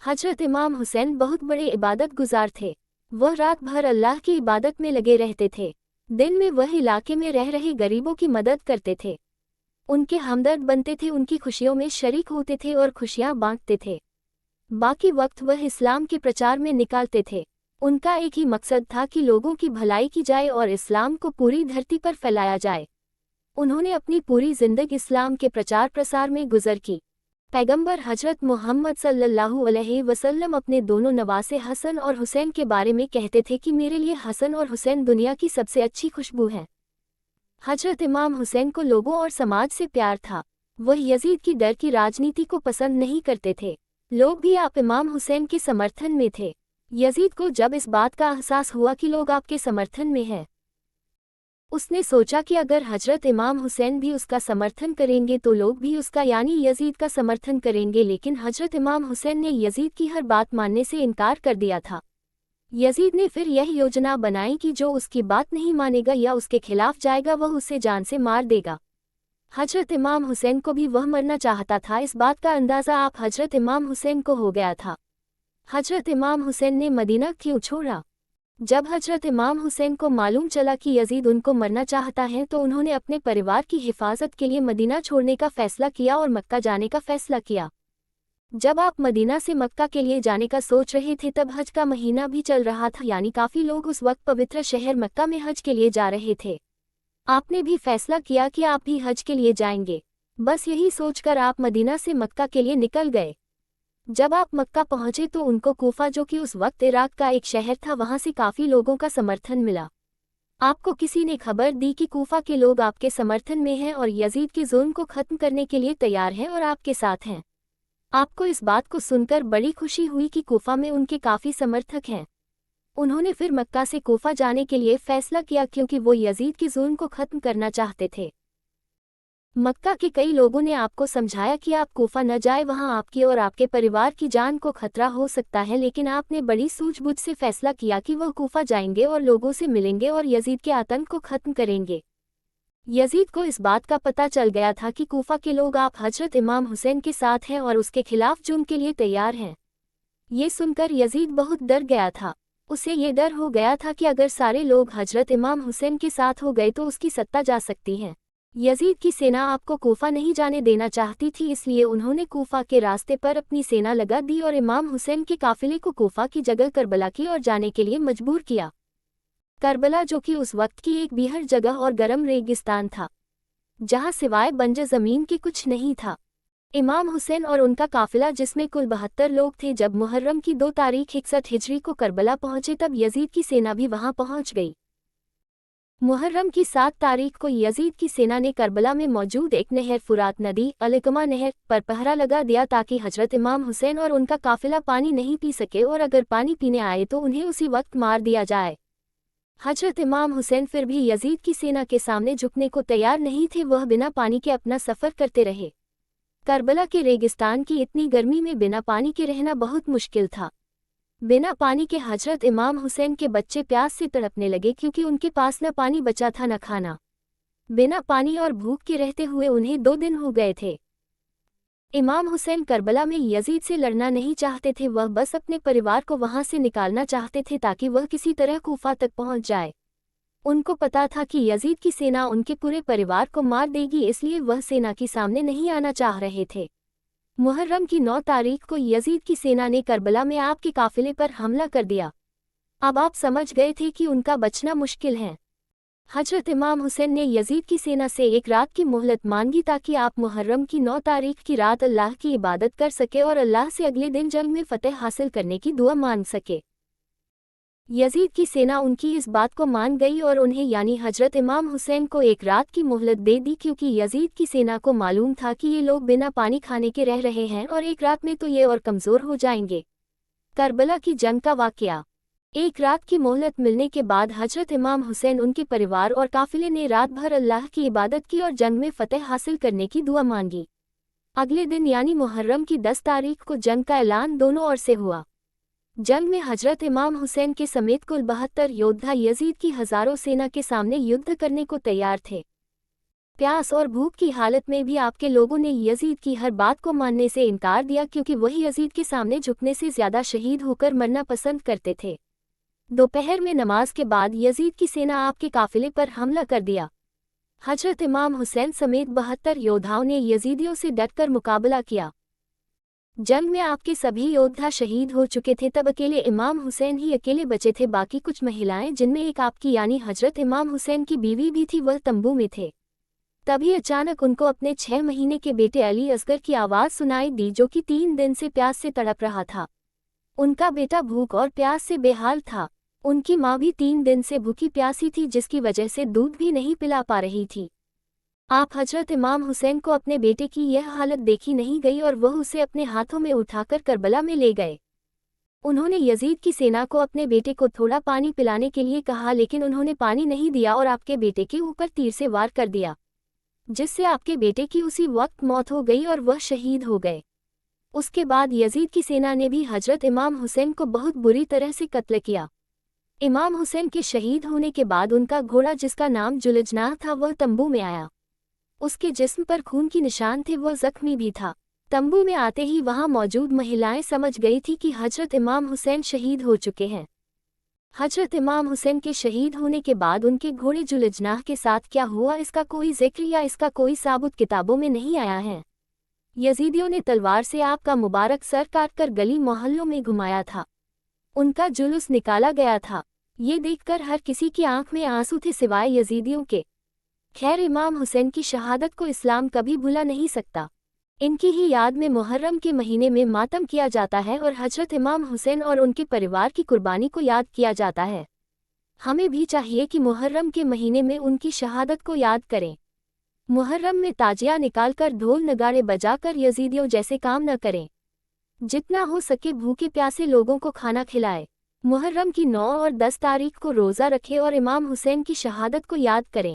हजरत इमाम हुसैन बहुत बड़े इबादत गुजार थे। वह रात भर अल्लाह की इबादत में लगे रहते थे। दिन में वह इलाके में रह रहे गरीबों की मदद करते थे, उनके हमदर्द बनते थे, उनकी खुशियों में शरीक होते थे और खुशियां बांटते थे। बाकी वक्त वह इस्लाम के प्रचार में निकालते थे। उनका एक ही मकसद था कि लोगों की भलाई की जाए और इस्लाम को पूरी धरती पर फैलाया जाए। उन्होंने अपनी पूरी जिंदगी इस्लाम के प्रचार प्रसार में गुजर की। पैगंबर हजरत मोहम्मद सल्लल्लाहु अलैहि वसल्लम अपने दोनों नवासे हसन और हुसैन के बारे में कहते थे कि मेरे लिए हसन और हुसैन दुनिया की सबसे अच्छी खुशबू हैं। हजरत इमाम हुसैन को लोगों और समाज से प्यार था। वह यजीद की डर की राजनीति को पसंद नहीं करते थे। लोग भी आप इमाम हुसैन के समर्थन में थे। यजीद को जब इस बात का एहसास हुआ कि लोग आपके समर्थन में हैं, उसने सोचा कि अगर हजरत इमाम हुसैन भी उसका समर्थन करेंगे तो लोग भी उसका यानी यजीद का समर्थन करेंगे। लेकिन हजरत इमाम हुसैन ने यजीद की हर बात मानने से इनकार कर दिया था। यजीद ने फिर यह योजना बनाई कि जो उसकी बात नहीं मानेगा या उसके खिलाफ जाएगा वह उसे जान से मार देगा। हजरत इमाम हुसैन को भी वह मरना चाहता था। इस बात का अंदाज़ा आप हजरत इमाम हुसैन को हो गया था। हजरत इमाम हुसैन ने मदीना क्यों छोड़ा? जब हजरत इमाम हुसैन को मालूम चला कि यजीद उनको मरना चाहता है तो उन्होंने अपने परिवार की हिफाजत के लिए मदीना छोड़ने का फैसला किया और मक्का जाने का फैसला किया। जब आप मदीना से मक्का के लिए जाने का सोच रहे थे तब हज का महीना भी चल रहा था, यानी काफ़ी लोग उस वक्त पवित्र शहर मक्का में हज के लिए जा रहे थे। आपने भी फैसला किया कि आप भी हज के लिए जाएंगे। बस यही सोचकर आप मदीना से मक्का के लिए निकल गए। जब आप मक्का पहुंचे तो उनको कूफा, जो कि उस वक्त इराक का एक शहर था, वहां से काफ़ी लोगों का समर्थन मिला। आपको किसी ने खबर दी कि कूफा के लोग आपके समर्थन में हैं और यजीद के जुल्म को ख़त्म करने के लिए तैयार हैं और आपके साथ हैं। आपको इस बात को सुनकर बड़ी खुशी हुई कि कूफा में उनके काफ़ी समर्थक हैं। उन्होंने फिर मक्का से कूफा जाने के लिए फ़ैसला किया क्योंकि वो यजीद के जुल्म को ख़त्म करना चाहते थे। मक्का के कई लोगों ने आपको समझाया कि आप कूफा न जाए, वहां आपकी और आपके परिवार की जान को खतरा हो सकता है, लेकिन आपने बड़ी सूझबूझ से फैसला किया कि वह कूफा जाएंगे और लोगों से मिलेंगे और यजीद के आतंक को खत्म करेंगे। यजीद को इस बात का पता चल गया था कि कूफा के लोग आप हजरत इमाम हुसैन के साथ हैं और उसके खिलाफ जुर्म के लिए तैयार हैं। ये सुनकर यजीद बहुत डर गया था। उसे ये डर हो गया था कि अगर सारे लोग हजरत इमाम हुसैन के साथ हो गए तो उसकी सत्ता जा सकती है। यजीद की सेना आपको कूफा नहीं जाने देना चाहती थी, इसलिए उन्होंने कूफा के रास्ते पर अपनी सेना लगा दी और इमाम हुसैन के काफिले को कूफा की जगह करबला की ओर जाने के लिए मजबूर किया। करबला, जो कि उस वक्त की एक बीहड़ जगह और गर्म रेगिस्तान था, जहां सिवाय बंजर जमीन के कुछ नहीं था। इमाम हुसैन और उनका काफिला, जिसमें कुल 72 लोग थे, जब मुहर्रम की 2 तारीख 61 हिजरी को करबला पहुंचे तब यजीद की सेना भी वहां पहुंच गई। मुहर्रम की 7 तारीख को यजीद की सेना ने करबला में मौजूद एक नहर, फुरात नदी अलकमा नहर पर पहरा लगा दिया ताकि हजरत इमाम हुसैन और उनका काफिला पानी नहीं पी सके और अगर पानी पीने आए तो उन्हें उसी वक्त मार दिया जाए। हजरत इमाम हुसैन फिर भी यजीद की सेना के सामने झुकने को तैयार नहीं थे। वह बिना पानी के अपना सफ़र करते रहे। करबला के रेगिस्तान की इतनी गर्मी में बिना पानी के रहना बहुत मुश्किल था। बिना पानी के हजरत इमाम हुसैन के बच्चे प्यास से तड़पने लगे क्योंकि उनके पास न पानी बचा था न खाना। बिना पानी और भूख के रहते हुए उन्हें 2 दिन हो गए थे। इमाम हुसैन करबला में यजीद से लड़ना नहीं चाहते थे, वह बस अपने परिवार को वहां से निकालना चाहते थे ताकि वह किसी तरह कूफा तक पहुंच जाए। उनको पता था कि यजीद की सेना उनके पूरे परिवार को मार देगी, इसलिए वह सेना के सामने नहीं आना चाह रहे थे। मुहर्रम की 9 तारीख को यजीद की सेना ने करबला में आपके काफिले पर हमला कर दिया। अब आप समझ गए थे कि उनका बचना मुश्किल है। हजरत इमाम हुसैन ने यजीद की सेना से एक रात की मोहलत मांगी ताकि आप मुहर्रम की 9 तारीख की रात अल्लाह की इबादत कर सके और अल्लाह से अगले दिन जंग में फतेह हासिल करने की दुआ मांग सके। यजीद की सेना उनकी इस बात को मान गई और उन्हें यानी हजरत इमाम हुसैन को एक रात की मोहलत दे दी, क्योंकि यजीद की सेना को मालूम था कि ये लोग बिना पानी खाने के रह रहे हैं और एक रात में तो ये और कमज़ोर हो जाएंगे। करबला की जंग का वाक़या। एक रात की मोहलत मिलने के बाद हजरत इमाम हुसैन, उनके परिवार और काफिले ने रात भर अल्लाह की इबादत की और जंग में फतेह हासिल करने की दुआ मांगी। अगले दिन यानी मुहर्रम की 10 तारीख को जंग का ऐलान दोनों ओर से हुआ। जंग में हजरत इमाम हुसैन के समेत कुल 72 योद्धा यजीद की हजारों सेना के सामने युद्ध करने को तैयार थे। प्यास और भूख की हालत में भी आपके लोगों ने यजीद की हर बात को मानने से इनकार दिया, क्योंकि वही यजीद के सामने झुकने से ज़्यादा शहीद होकर मरना पसंद करते थे। दोपहर में नमाज के बाद यजीद की सेना आपके काफिले पर हमला कर दिया। हजरत इमाम हुसैन समेत 72 योद्धाओं ने यजीदियों से डटकर मुकाबला किया। जंग में आपके सभी योद्धा शहीद हो चुके थे। तब अकेले इमाम हुसैन ही अकेले बचे थे। बाकी कुछ महिलाएं, जिनमें एक आपकी यानी हजरत इमाम हुसैन की बीवी भी थी, वह तंबू में थे। तभी अचानक उनको अपने 6 महीने के बेटे अली असगर की आवाज़ सुनाई दी, जो कि 3 दिन से प्यास से तड़प रहा था। उनका बेटा भूख और प्यास से बेहाल था। उनकी माँ भी 3 दिन से भूखी प्यासी थी, जिसकी वजह से दूध भी नहीं पिला पा रही थी। आप हजरत इमाम हुसैन को अपने बेटे की यह हालत देखी नहीं गई और वह उसे अपने हाथों में उठाकर करबला में ले गए। उन्होंने यजीद की सेना को अपने बेटे को थोड़ा पानी पिलाने के लिए कहा, लेकिन उन्होंने पानी नहीं दिया और आपके बेटे के ऊपर तीर से वार कर दिया, जिससे आपके बेटे की उसी वक्त मौत हो गई और वह शहीद हो गए। उसके बाद यजीद की सेना ने भी हजरत इमाम हुसैन को बहुत बुरी तरह से कत्ल किया। इमाम हुसैन के शहीद होने के बाद उनका घोड़ा, जिसका नाम जुलजनाह था, वह तंबू में आया। उसके जिस्म पर खून की निशान थे, वह जख्मी भी था। तंबू में आते ही वहां मौजूद महिलाएं समझ गई थी कि हजरत इमाम हुसैन शहीद हो चुके हैं। हजरत इमाम हुसैन के शहीद होने के बाद उनके घोड़े जुलजनाह के साथ क्या हुआ, इसका कोई जिक्र या इसका कोई साबुत किताबों में नहीं आया है। यजीदियों ने तलवार से आपका मुबारक सर काटकर गली मोहल्लों में घुमाया था। उनका जुलूस निकाला गया था। ये देखकर हर किसी की आंख में आंसू थे सिवाय यजीदियों के। खैर, इमाम हुसैन की शहादत को इस्लाम कभी भुला नहीं सकता। इनकी ही याद में मुहर्रम के महीने में मातम किया जाता है और हजरत इमाम हुसैन और उनके परिवार की कुर्बानी को याद किया जाता है। हमें भी चाहिए कि मुहर्रम के महीने में उनकी शहादत को याद करें। मुहर्रम में ताजिया निकालकर ढोल नगाड़े बजाकर यजीदियों जैसे काम न करें। जितना हो सके भूखे प्यासे लोगों को खाना खिलाए। मुहर्रम की 9 और 10 तारीख को रोज़ा रखें और इमाम हुसैन की शहादत को याद करें।